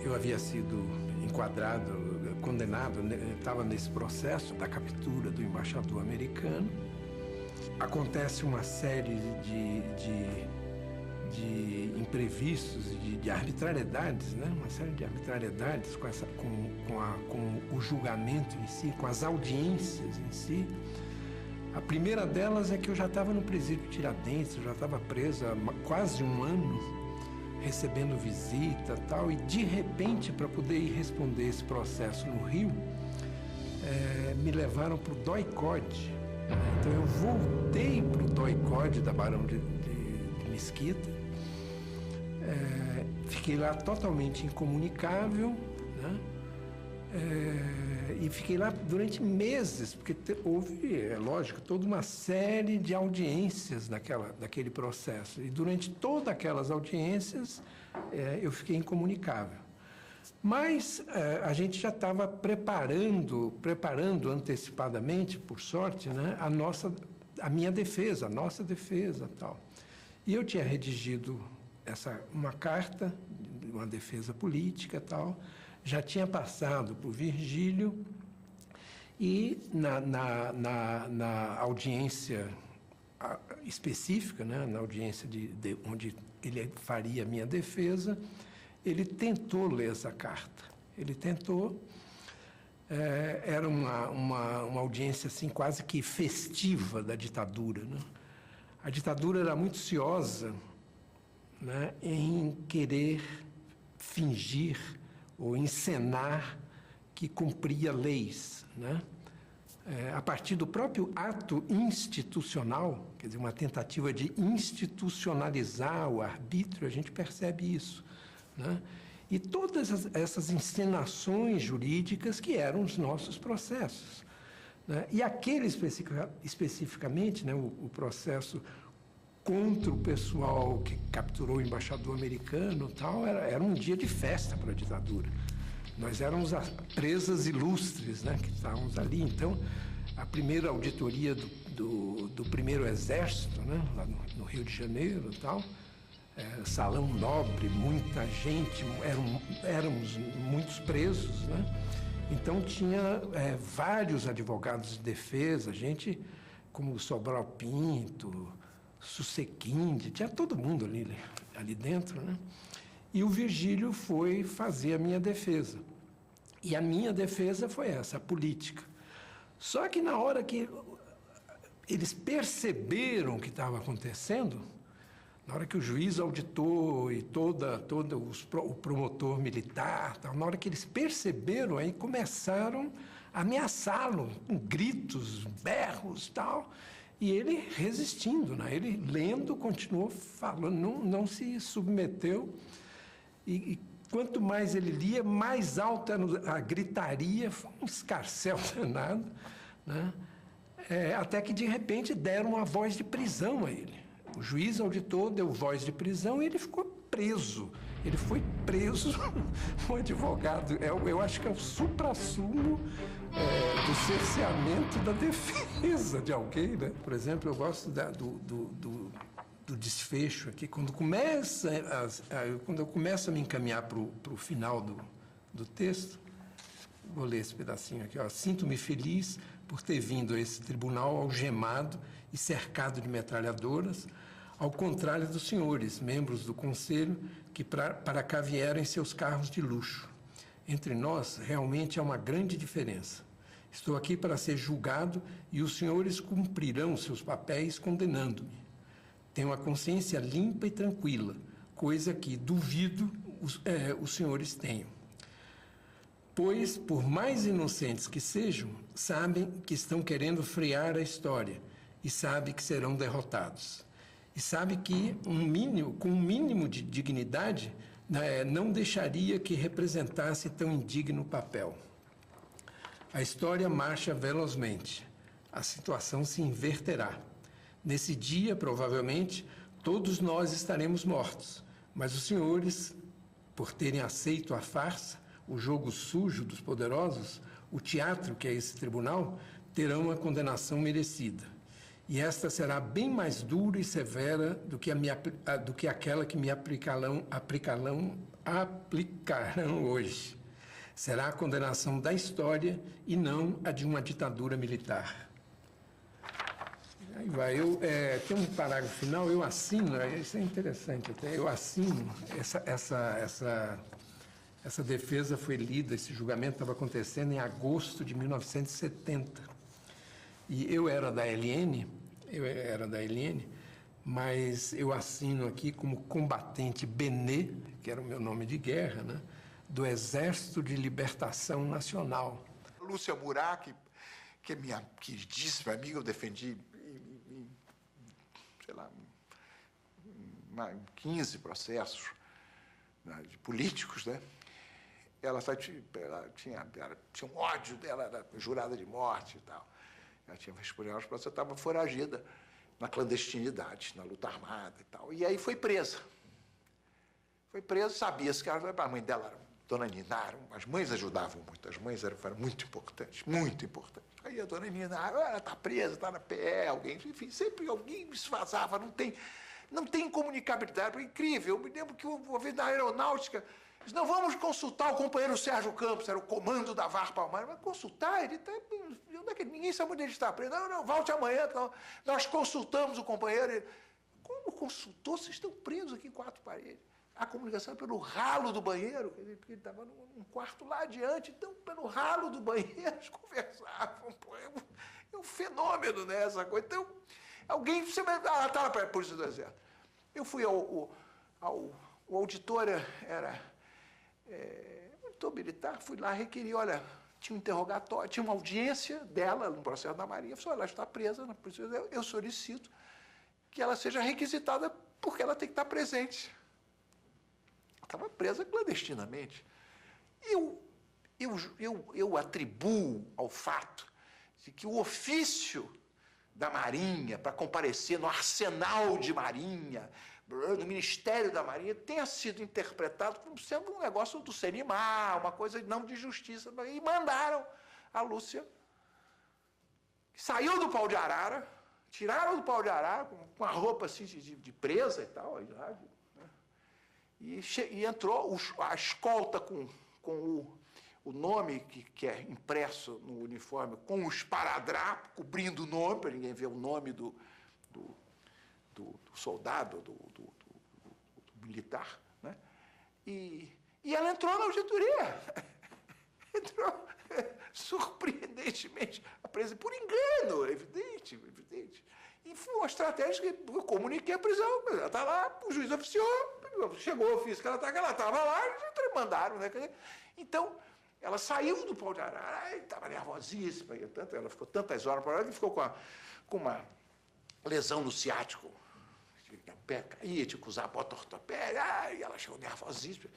Speaker 17: Eu havia sido enquadrado, condenado, estava nesse processo da captura do embaixador americano. Acontece uma série de imprevistos, de arbitrariedades, né? Uma série de arbitrariedades com o julgamento em si, com as audiências em si. A primeira delas é que eu já estava no presídio Tiradentes, eu já estava preso há quase um ano, recebendo visita e tal, e de repente, para poder ir responder esse processo no Rio, me levaram para o DOI-CODE. Então eu voltei para o DOI-CODE da Barão de Mesquita, fiquei lá totalmente incomunicável, né? E fiquei lá durante meses, porque houve, é lógico, toda uma série de audiências naquele processo. E durante todas aquelas audiências, eu fiquei incomunicável. Mas a gente já estava preparando antecipadamente, por sorte, né, a minha defesa, a nossa defesa e tal. E eu tinha redigido uma carta, uma defesa política e tal, já tinha passado por Virgílio e na audiência específica, né, na audiência onde ele faria a minha defesa, ele tentou ler essa carta. Ele tentou, era uma audiência assim, quase que festiva da ditadura, né? A ditadura era muito ciosa, né, em querer fingir ou encenar que cumpria leis, né? A partir do próprio ato institucional, quer dizer, uma tentativa de institucionalizar o arbítrio, a gente percebe isso, né? E todas essas encenações jurídicas que eram os nossos processos, né? E aquele especificamente, né, o processo contra o pessoal que capturou o embaixador americano, tal, era um dia de festa para a ditadura. Nós éramos as presas ilustres, né, que estávamos ali. Então, a primeira auditoria do primeiro exército, né, lá no Rio de Janeiro, tal, salão nobre, muita gente, éramos muitos presos, né? Então tinha vários advogados de defesa, gente como Sobral Pinto, Susequinde, tinha todo mundo ali dentro, né? E o Virgílio foi fazer a minha defesa. E a minha defesa foi essa, a política. Só que na hora que eles perceberam o que estava acontecendo, na hora que o juiz auditor e o promotor militar, tal, na hora que eles perceberam, aí começaram a ameaçá-lo com gritos, berros, tal. E ele resistindo, né? Ele lendo, continuou falando, não se submeteu. E quanto mais ele lia, mais alta a gritaria, foi um escarcéu danado, né? Até que, de repente, deram uma voz de prisão a ele. O juiz auditor deu voz de prisão e ele ficou preso. Ele foi preso, um advogado, eu acho que é o suprassumo do cerceamento da defesa de alguém, né? Por exemplo, eu gosto do desfecho aqui, quando eu começo a me encaminhar para o final do texto, vou ler esse pedacinho aqui, ó. Sinto-me feliz por ter vindo a esse tribunal algemado e cercado de metralhadoras, ao contrário dos senhores, membros do Conselho, que para cá vieram em seus carros de luxo. Entre nós, realmente há uma grande diferença. Estou aqui para ser julgado e os senhores cumprirão seus papéis condenando-me. Tenho a consciência limpa e tranquila, coisa que duvido os senhores tenham. Pois, por mais inocentes que sejam, sabem que estão querendo frear a história e sabem que serão derrotados. E sabe que com um mínimo de dignidade, não deixaria que representasse tão indigno papel. A história marcha velozmente. A situação se inverterá. Nesse dia, provavelmente, todos nós estaremos mortos, mas os senhores, por terem aceito a farsa, o jogo sujo dos poderosos, o teatro que é esse tribunal, terão a condenação merecida. E esta será bem mais dura e severa do que aquela que me aplicarão hoje. Será a condenação da história e não a de uma ditadura militar. Aí vai, tem um parágrafo final, eu assino, isso é interessante até, eu assino Essa defesa foi lida, esse julgamento estava acontecendo em agosto de 1970. E eu era da LN, mas eu assino aqui como combatente Benê, que era o meu nome de guerra, né, do Exército de Libertação Nacional.
Speaker 11: Lúcia Murat, que é minha queridíssima amiga, eu defendi sei lá, 15 processos, né, de políticos, né? Ela tinha um ódio dela, era jurada de morte e tal. Ela tinha respondido aos processos, estava foragida na clandestinidade, na luta armada e tal. E aí foi presa. Foi presa, sabia-se que a mãe dela era Dona Nina, as mães ajudavam muito, as mães eram muito importantes, muito importantes. Aí a Dona Nina, ela está presa, está na PE, alguém, enfim, sempre alguém se vazava, não tem comunicabilidade, é incrível. Eu me lembro que uma vez na aeronáutica, disse, não, vamos consultar o companheiro Sérgio Campos, era o comando da VAR Palmares, mas consultar, ele está, onde é que ninguém sabe onde ele está preso? Não, volte amanhã, então, nós consultamos o companheiro. Ele, como consultou? Vocês estão presos aqui em 4 paredes. A comunicação era pelo ralo do banheiro, porque ele estava num quarto lá adiante, então pelo ralo do banheiro eles conversavam. Pô, é um fenômeno, né, essa coisa. Então, alguém... Você vai... está lá para a Polícia do Exército. Eu fui o auditor era auditor militar, fui lá, requeri, olha, tinha um interrogatório, tinha uma audiência dela no processo da Marinha. Eu falei, olha, ela está presa na Polícia do Exército, eu solicito que ela seja requisitada porque ela tem que estar presente. Estava presa clandestinamente. Eu atribuo ao fato de que o ofício da Marinha para comparecer no arsenal de Marinha, no Ministério da Marinha, tenha sido interpretado como sendo um negócio do Serimar, uma coisa não de justiça. E mandaram a Lúcia, que saiu do pau de arara, tiraram do pau de arara, com a roupa assim de presa e tal, e entrou a escolta com o nome que é impresso no uniforme, com o esparadrapo, cobrindo o nome, para ninguém ver o nome do soldado, do militar. Né? E ela entrou na auditoria. Entrou, surpreendentemente, por engano, evidente. E foi uma estratégia que eu comuniquei a prisão. Ela está lá, o juiz oficiou, chegou o ofício que ela estava lá, e mandaram. Né? Então, ela saiu do pau de arara, estava nervosíssima, ela ficou tantas horas para lá que ficou com uma lesão no ciático. O pé caía, tinha que usar a bota ortopédica, e ela chegou nervosíssima.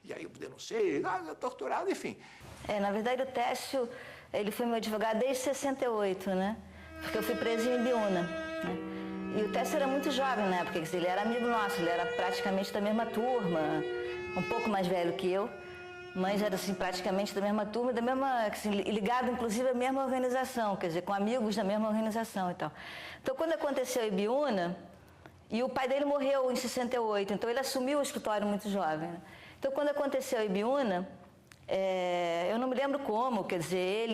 Speaker 11: E aí eu denunciei, torturada, enfim.
Speaker 18: Na verdade, o Técio, ele foi meu advogado desde 68, né? Porque eu fui presa em Ibiúna. Né? E o Técio era muito jovem na época, ele era amigo nosso, ele era praticamente da mesma turma, um pouco mais velho que eu, mas era assim, praticamente da mesma turma, da mesma, assim, ligado inclusive à mesma organização, quer dizer, com amigos da mesma organização e tal. Então, quando aconteceu em Ibiúna, e o pai dele morreu em 68, então ele assumiu o escritório muito jovem. Né? Então, quando aconteceu em Ibiúna, eu não me lembro como, quer dizer,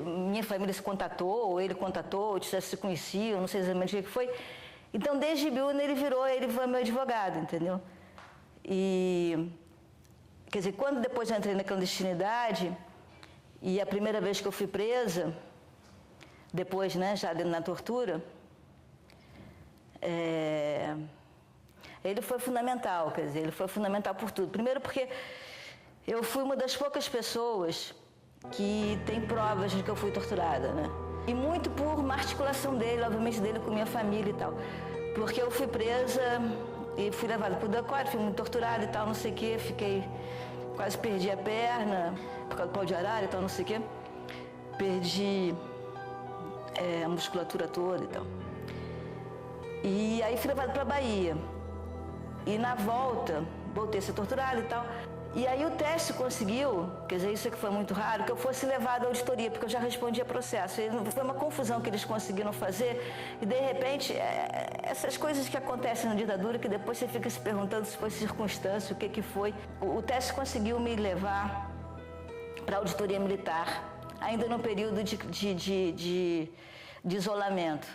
Speaker 18: minha família se contatou, ou ele contatou, ou se conheciam, não sei exatamente o que foi. Então, desde Ibiúna, ele foi meu advogado, entendeu? E, quer dizer, quando depois eu entrei na clandestinidade, e a primeira vez que eu fui presa, depois, né, já na tortura, ele foi fundamental, quer dizer, ele foi fundamental por tudo. Primeiro porque eu fui uma das poucas pessoas que tem provas de que eu fui torturada, né? E muito por uma articulação dele, obviamente dele com minha família e tal. Porque eu fui presa e fui levada para o decório, fui muito torturada e tal, não sei o quê, quase perdi a perna, por causa do pau de arara e tal, não sei o quê. Perdi a musculatura toda e tal. E aí fui levada para a Bahia. E na volta, voltei a ser torturada e tal. E aí o Técio conseguiu, quer dizer, isso é que foi muito raro, que eu fosse levada à auditoria, porque eu já respondia processo. E foi uma confusão que eles conseguiram fazer. E, de repente, essas coisas que acontecem na ditadura, que depois você fica se perguntando se foi circunstância, o que foi. O Técio conseguiu me levar para a auditoria militar, ainda no período de isolamento.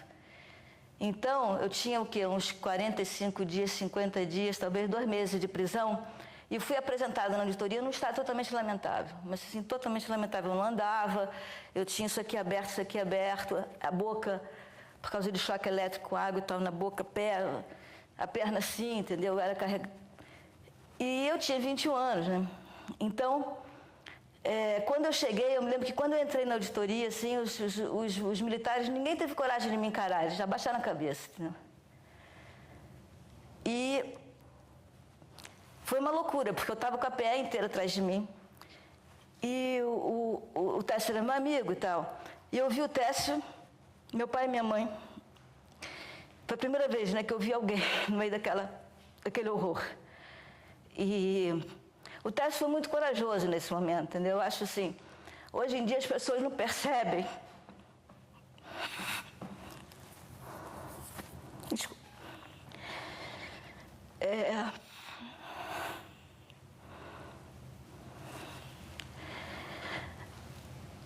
Speaker 18: Então, eu tinha o quê? Uns 45 dias, 50 dias, talvez 2 meses de prisão. e fui apresentada na auditoria num estado totalmente lamentável. Mas, assim, totalmente lamentável. Eu não andava, eu tinha isso aqui aberto, a boca, por causa de choque elétrico, água e tal, na boca, a perna assim, entendeu? Era carregada. E eu tinha 21 anos, né? Então, quando eu cheguei, eu me lembro que quando eu entrei na auditoria, assim, os militares, ninguém teve coragem de me encarar, eles já baixaram a cabeça, entendeu? E foi uma loucura, porque eu estava com a PE inteira atrás de mim. E o Técio era meu amigo e tal. E eu vi o Técio, meu pai e minha mãe. Foi a primeira vez, né, que eu vi alguém no meio daquele horror. E o Técio foi muito corajoso nesse momento, entendeu? Eu acho assim, hoje em dia as pessoas não percebem. Desculpa.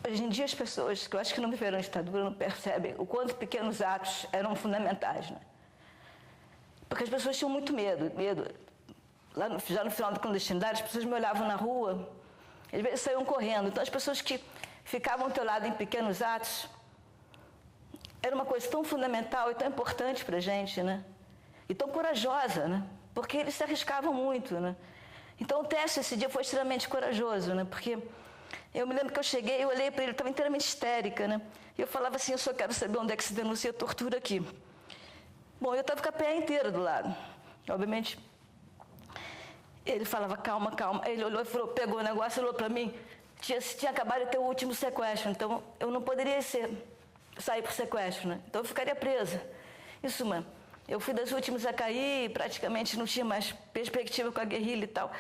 Speaker 18: Hoje em dia as pessoas, que eu acho que não viveram a ditadura, não percebem o quanto pequenos atos eram fundamentais, né? Porque as pessoas tinham muito medo. Já no final da clandestinidade, as pessoas me olhavam na rua, às vezes saíam correndo. Então as pessoas que ficavam ao teu lado em pequenos atos, era uma coisa tão fundamental e tão importante para a gente, né? E tão corajosa, né? Porque eles se arriscavam muito, né? Então o Técio esse dia foi extremamente corajoso, né? Porque eu me lembro que eu cheguei, eu olhei para ele, estava inteiramente histérica, né? E eu falava assim, eu só quero saber onde é que se denuncia tortura aqui. Bom, eu estava com a PE inteira do lado. Obviamente, ele falava, calma, calma. Ele olhou e falou, pegou o negócio, olhou para mim. Tinha acabado de ter o último sequestro, então eu não poderia sair por sequestro, né? Então eu ficaria presa. Isso, mano. Eu fui das últimas a cair, praticamente não tinha mais perspectiva com a guerrilha e tal.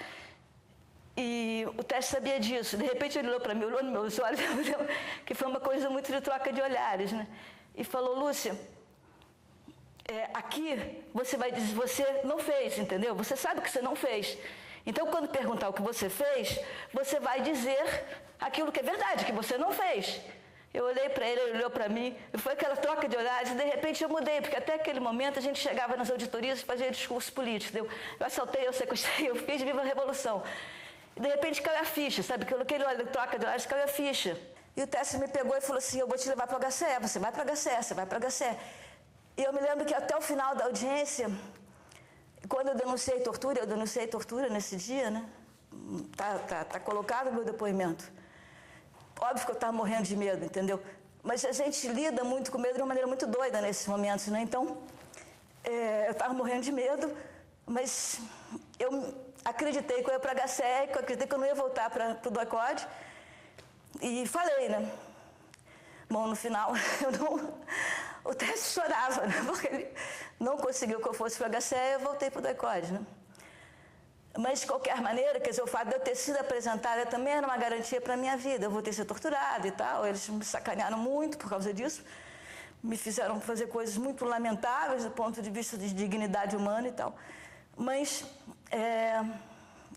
Speaker 18: E o Técio sabia disso. De repente ele olhou para mim, olhou nos meus olhos, que foi uma coisa muito de troca de olhares, né? E falou, Lúcia, aqui você vai dizer, você não fez, entendeu? Você sabe que você não fez. Então, quando perguntar o que você fez, você vai dizer aquilo que é verdade, que você não fez. Eu olhei para ele, ele olhou para mim, e foi aquela troca de olhares, e de repente eu mudei, porque até aquele momento a gente chegava nas auditorias e fazia discurso político, entendeu? Eu assaltei, eu sequestrei, eu fiz Viva a Revolução. E de repente caiu a ficha, sabe? Que aquele troca de olhares caiu a ficha. E o Técio me pegou e falou assim, eu vou te levar para o HCE, você vai para o HCE, você vai para o HCE. E eu me lembro que até o final da audiência, quando eu denunciei tortura nesse dia, né? Tá colocado o meu depoimento. Óbvio que eu estava morrendo de medo, entendeu? Mas a gente lida muito com medo de uma maneira muito doida nesses momentos, né? Então, eu estava morrendo de medo, mas eu acreditei que eu ia para a HCE, que eu acreditei que eu não ia voltar para o DOI-CODE. E falei, né? Bom, no final, o Técio chorava, né? Porque ele não conseguiu que eu fosse para a HCE e eu voltei para o DOI-CODE, né? Mas, de qualquer maneira, quer dizer, o fato de eu ter sido apresentada também era uma garantia para a minha vida. Eu vou ter sido torturada e tal. Eles me sacanearam muito por causa disso. Me fizeram fazer coisas muito lamentáveis do ponto de vista de dignidade humana e tal. Mas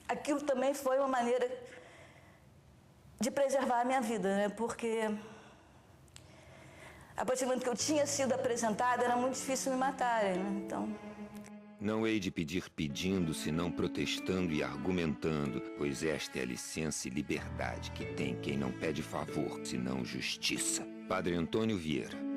Speaker 18: aquilo também foi uma maneira de preservar a minha vida, né? Porque a partir do momento que eu tinha sido apresentada, era muito difícil me matarem, né? Então...
Speaker 19: Não hei de pedir pedindo, senão protestando e argumentando, pois esta é a licença e liberdade que tem quem não pede favor, senão justiça. Padre Antônio Vieira.